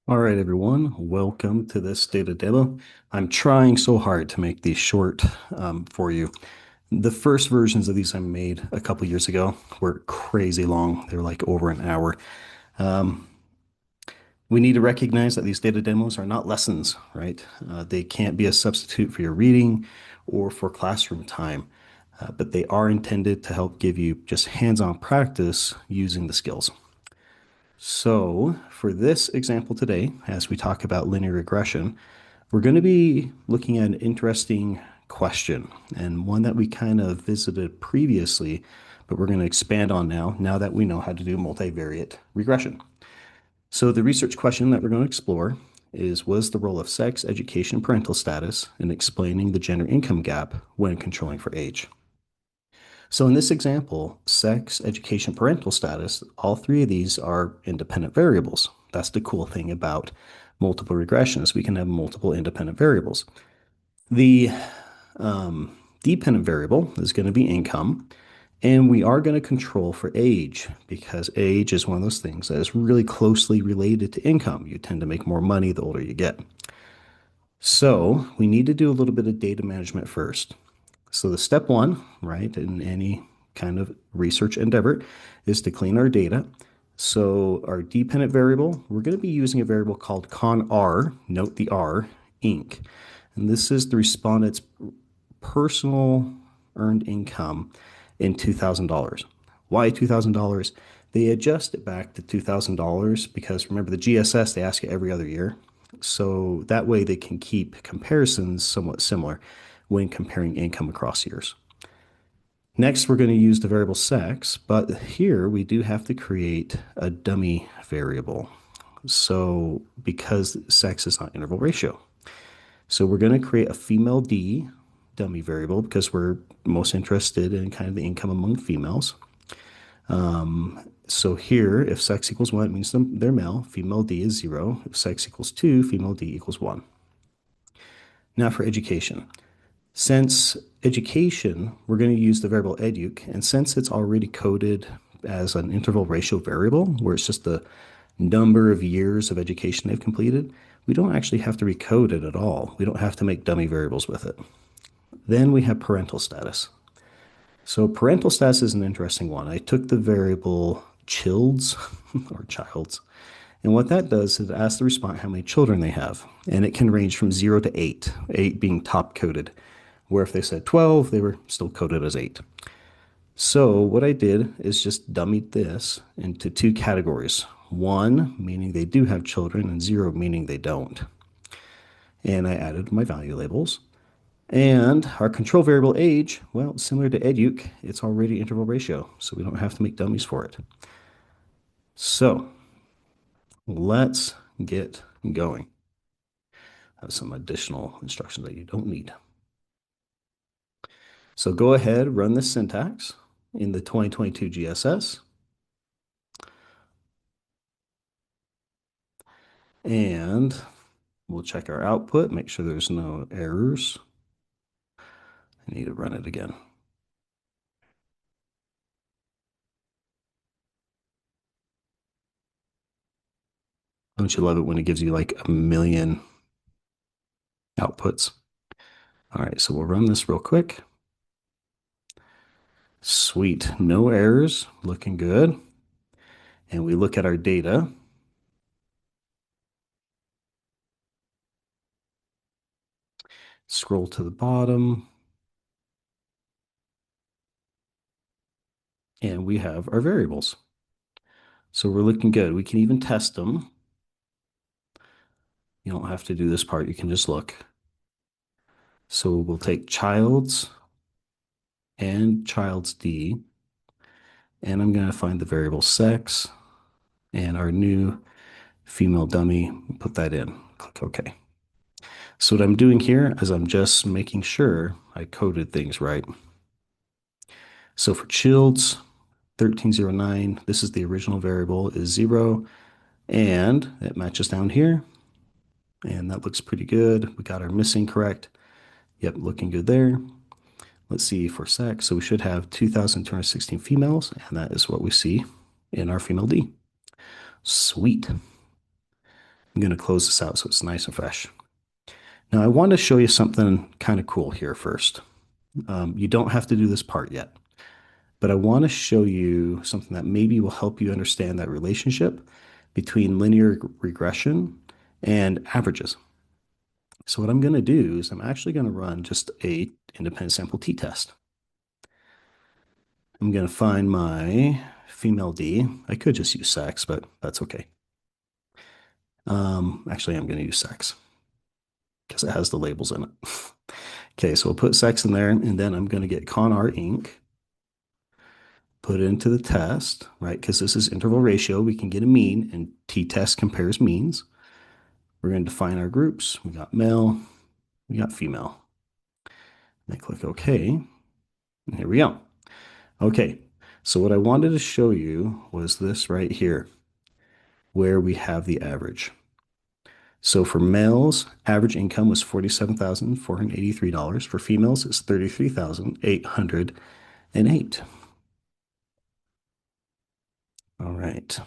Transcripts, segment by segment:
All right, everyone, welcome to this data demo. I'm trying so hard to make these short for you. The first versions of these I made a couple years ago were crazy long. They were like over an hour. We need to recognize that these data demos are not lessons, right? They can't be a substitute for your reading or for classroom time, but they are intended to help give you just hands-on practice using the skills. So, for this example today, as we talk about linear regression, we're going to be looking at an interesting question and one that we kind of visited previously, but we're going to expand on now that we know how to do multivariate regression. So, the research question that we're going to explore is: was the role of sex, education, parental status in explaining the gender income gap when controlling for age? So in this example, sex, education, parental status, all three of these are independent variables. That's the cool thing about multiple regressions. We can have multiple independent variables. The dependent variable is going to be income, and we are going to control for age because age is one of those things that is really closely related to income. You tend to make more money the older you get. So we need to do a little bit of data management first. So the step one, right, in any kind of research endeavor is to clean our data. So our dependent variable, we're going to be using a variable called conr, note the R, inc. And this is the respondent's personal earned income in $2,000. Why $2,000? They adjust it back to $2,000 because remember the GSS, they ask it every other year. So that way they can keep comparisons somewhat similar when comparing income across years. Next, we're going to use the variable sex, but here we do have to create a dummy variable. So because sex is not interval ratio. So we're going to create a female D dummy variable because we're most interested in kind of the income among females. So here, if sex equals 1, it means they're male. Female D is 0. If sex equals 2, female D equals 1. Now for education. Since education, we're going to use the variable educ, and since it's already coded as an interval ratio variable, where it's just the number of years of education they've completed, we don't actually have to recode it at all. We don't have to make dummy variables with it. Then we have parental status. So parental status is an interesting one. I took the variable childs or childs, and what that does is it asks the respondent how many children they have, and it can range from 0 to 8, 8 being top coded, where if they said 12, they were still coded as 8. So what I did is just dummied this into two categories. 1 meaning they do have children, and 0 meaning they don't. And I added my value labels. And our control variable age, well, similar to educ, it's already interval ratio, so we don't have to make dummies for it. So let's get going. I have some additional instructions that you don't need. So go ahead, run this syntax in the 2022 GSS. And we'll check our output, make sure there's no errors. I need to run it again. Don't you love it when it gives you like a million outputs? All right, so we'll run this real quick. Sweet, no errors, looking good. And we look at our data. Scroll to the bottom. And we have our variables. So we're looking good. We can even test them. You don't have to do this part. You can just look. So we'll take child's and child's D, and I'm going to find the variable sex and our new female dummy, put that in, click OK. So what I'm doing here is I'm just making sure I coded things right. So for child's 1309, this is the original variable is 0, and it matches down here, and that looks pretty good. We got our missing correct. Yep, looking good there. Let's see for sex. So we should have 2,216 females, and that is what we see in our female D. Sweet. I'm going to close this out so it's nice and fresh. Now, I want to show you something kind of cool here first. You don't have to do this part yet, but I want to show you something that maybe will help you understand that relationship between linear regression and averages. So what I'm going to do is I'm actually going to run just a independent sample t-test. I'm going to find my female D. I could just use sex, but that's okay. Actually, I'm going to use sex because it has the labels in it. Okay, so we'll put sex in there, and then I'm going to get ConR Inc., put it into the test, right? Because this is interval ratio. We can get a mean, and t-test compares means. We're going to define our groups. We got male, we got female. And I click OK, and here we go. Okay, so what I wanted to show you was this right here, where we have the average. So for males, average income was $47,483. For females, it's $33,808. All right.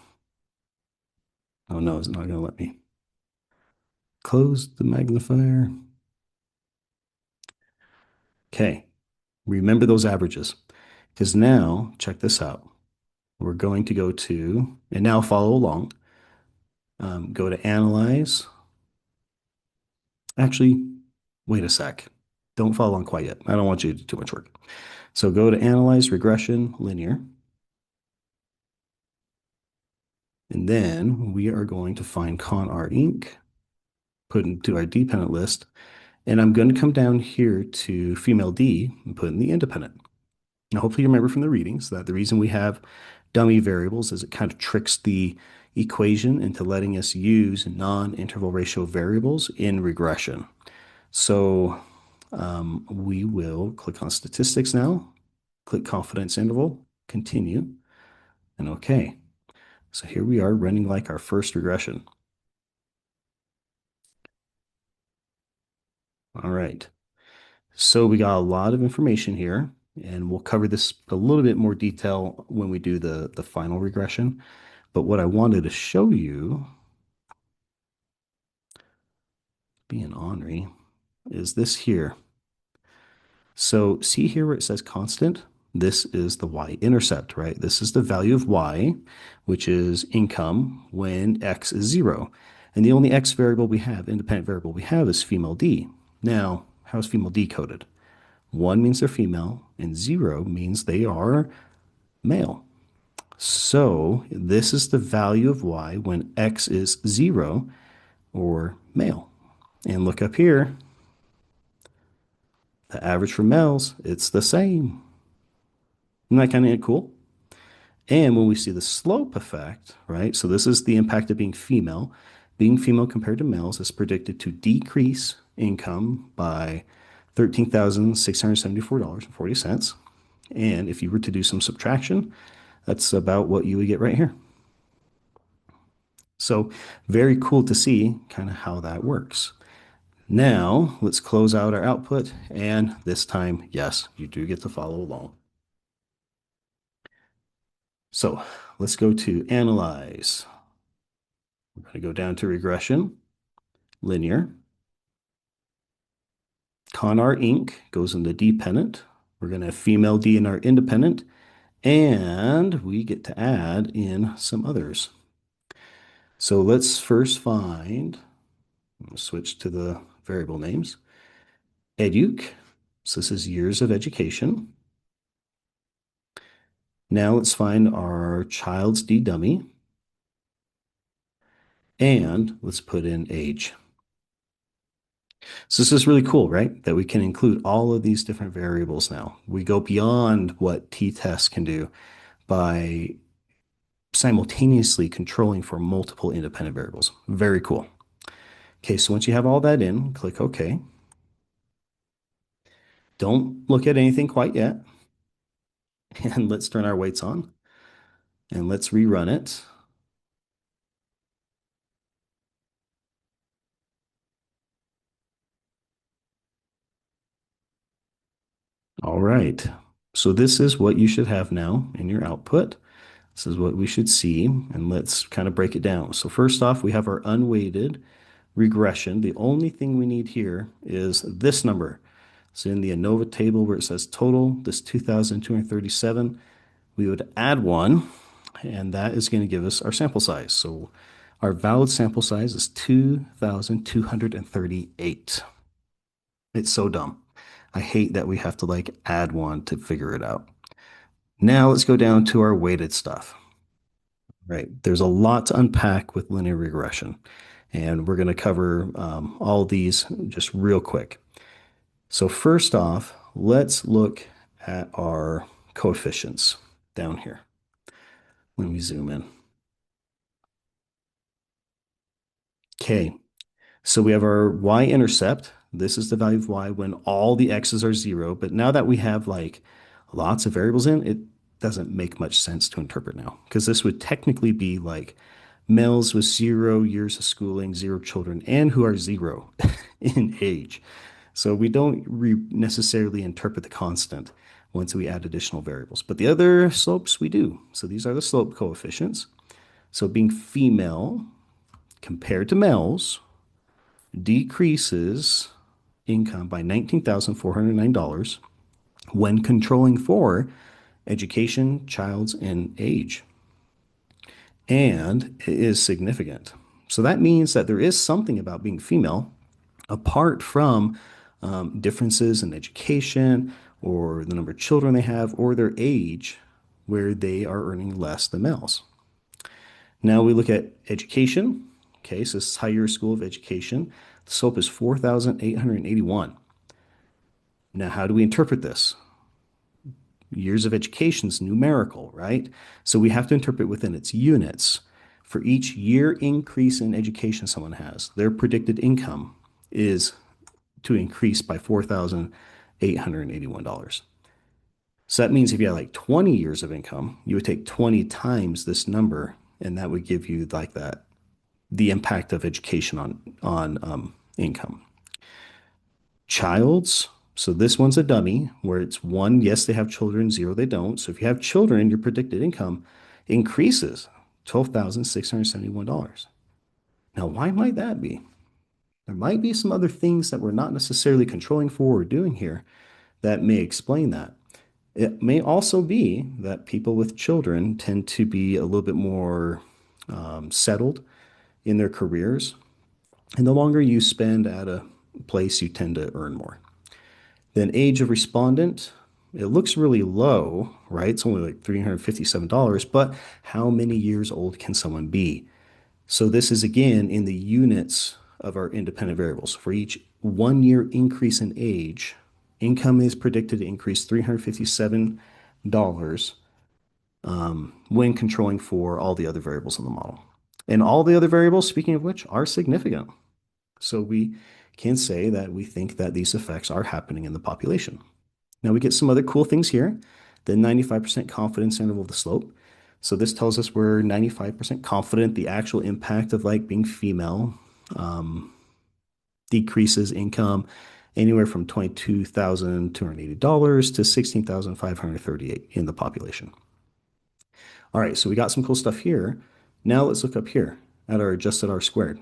Oh no, it's not going to let me close the magnifier. Okay. Remember those averages. Because now, check this out. We're going to go to, and now follow along. Go to Analyze. Actually, wait a sec. Don't follow along quite yet. I don't want you to do too much work. So go to Analyze, Regression, Linear. And then we are going to find ConR Inc., put into our dependent list. And I'm going to come down here to female D and put in the independent. Now, hopefully you remember from the readings that the reason we have dummy variables is it kind of tricks the equation into letting us use non-interval ratio variables in regression. So we will click on statistics now, click confidence interval, continue, and okay. So here we are running like our first regression. All right. So we got a lot of information here, and we'll cover this a little bit more detail when we do the final regression. But what I wanted to show you, being ornery, is this here. So see here where it says constant? This is the y-intercept, right? This is the value of y, which is income when x is 0. And the only x variable we have, independent variable we have, is female d. Now, how is female d coded? 1 means they're female, and 0 means they are male. So this is the value of y when x is 0 or male. And look up here, the average for males, it's the same. Isn't that kind of cool? And when we see the slope effect, right? So this is the impact of being female. Being female compared to males is predicted to decrease income by $13,674.40. And if you were to do some subtraction, that's about what you would get right here. So very cool to see kind of how that works. Now let's close out our output. And this time, yes, you do get to follow along. So let's go to Analyze. We're going to go down to Regression, Linear. ConR Inc. goes in the dependent. We're going to have female D in our independent. And we get to add in some others. So let's first find, switch to the variable names. Educ. So this is years of education. Now let's find our child's D dummy. And let's put in age. So this is really cool, right? That we can include all of these different variables now. We go beyond what t-test can do by simultaneously controlling for multiple independent variables. Very cool. Okay, so once you have all that in, click OK. Don't look at anything quite yet. And let's turn our weights on. And let's rerun it. All right. So this is what you should have now in your output. This is what we should see, and let's kind of break it down. So first off, we have our unweighted regression. The only thing we need here is this number. So in the ANOVA table where it says total, this 2,237, we would add one, and that is going to give us our sample size. So our valid sample size is 2,238. It's so dumb. I hate that we have to like add one to figure it out. Now let's go down to our weighted stuff. Right. There's a lot to unpack with linear regression, and we're going to cover all these just real quick. So first off, let's look at our coefficients down here. Let me zoom in. Okay, so we have our y-intercept. This is the value of y when all the x's are zero. But now that we have like lots of variables in, it doesn't make much sense to interpret now because this would technically be like males with 0 years of schooling, zero children, and who are zero in age. So we don't necessarily interpret the constant once we add additional variables. But the other slopes we do. So these are the slope coefficients. So being female compared to males decreases income by $19,409 when controlling for education, child's, and age. And it is significant. So that means that there is something about being female apart from differences in education or the number of children they have or their age where they are earning less than males. Now we look at education. Okay, so this is higher school of education. The slope is 4,881. Now, how do we interpret this? Years of education is numerical, right? So we have to interpret within its units. For each year increase in education someone has, their predicted income is to increase by $4,881. So that means if you had like 20 years of income, you would take 20 times this number, and that would give you like that the impact of education on income. Child's, so this one's a dummy where it's one, yes, they have children, zero, they don't. So if you have children, your predicted income increases $12,671. Now, why might that be? There might be some other things that we're not necessarily controlling for or doing here that may explain that. It may also be that people with children tend to be a little bit more settled in their careers. And the longer you spend at a place, you tend to earn more. Then age of respondent, it looks really low, right? It's only like $357, but how many years old can someone be? So this is again in the units of our independent variables. For each 1 year increase in age, income is predicted to increase $357 when controlling for all the other variables in the model. And all the other variables, speaking of which, are significant. So we can say that we think that these effects are happening in the population. Now we get some other cool things here. The 95% confidence interval of the slope. So this tells us we're 95% confident the actual impact of like being female decreases income anywhere from $22,280 to $16,538 in the population. All right, so we got some cool stuff here. Now let's look up here at our adjusted R squared.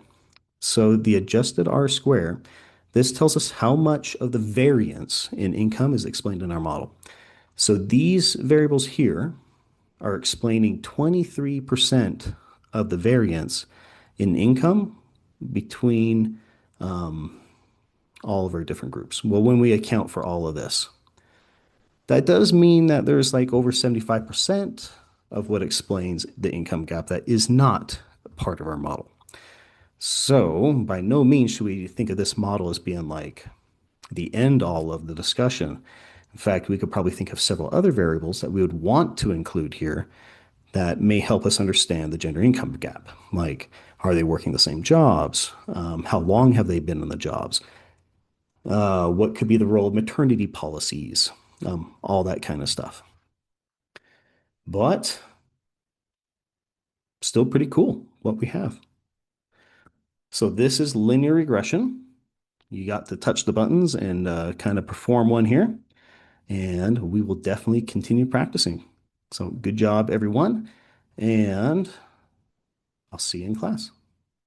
So the adjusted R square, this tells us how much of the variance in income is explained in our model. So these variables here are explaining 23% of the variance in income between all of our different groups. Well, when we account for all of this, that does mean that there's like over 75% of what explains the income gap that is not part of our model. So by no means should we think of this model as being like the end all of the discussion. In fact, we could probably think of several other variables that we would want to include here that may help us understand the gender income gap. Like, are they working the same jobs? How long have they been in the jobs? What could be the role of maternity policies? All that kind of stuff. But still pretty cool what we have. So this is linear regression. You got to touch the buttons and kind of perform one here. And we will definitely continue practicing. So good job, everyone. and I'll see you in class.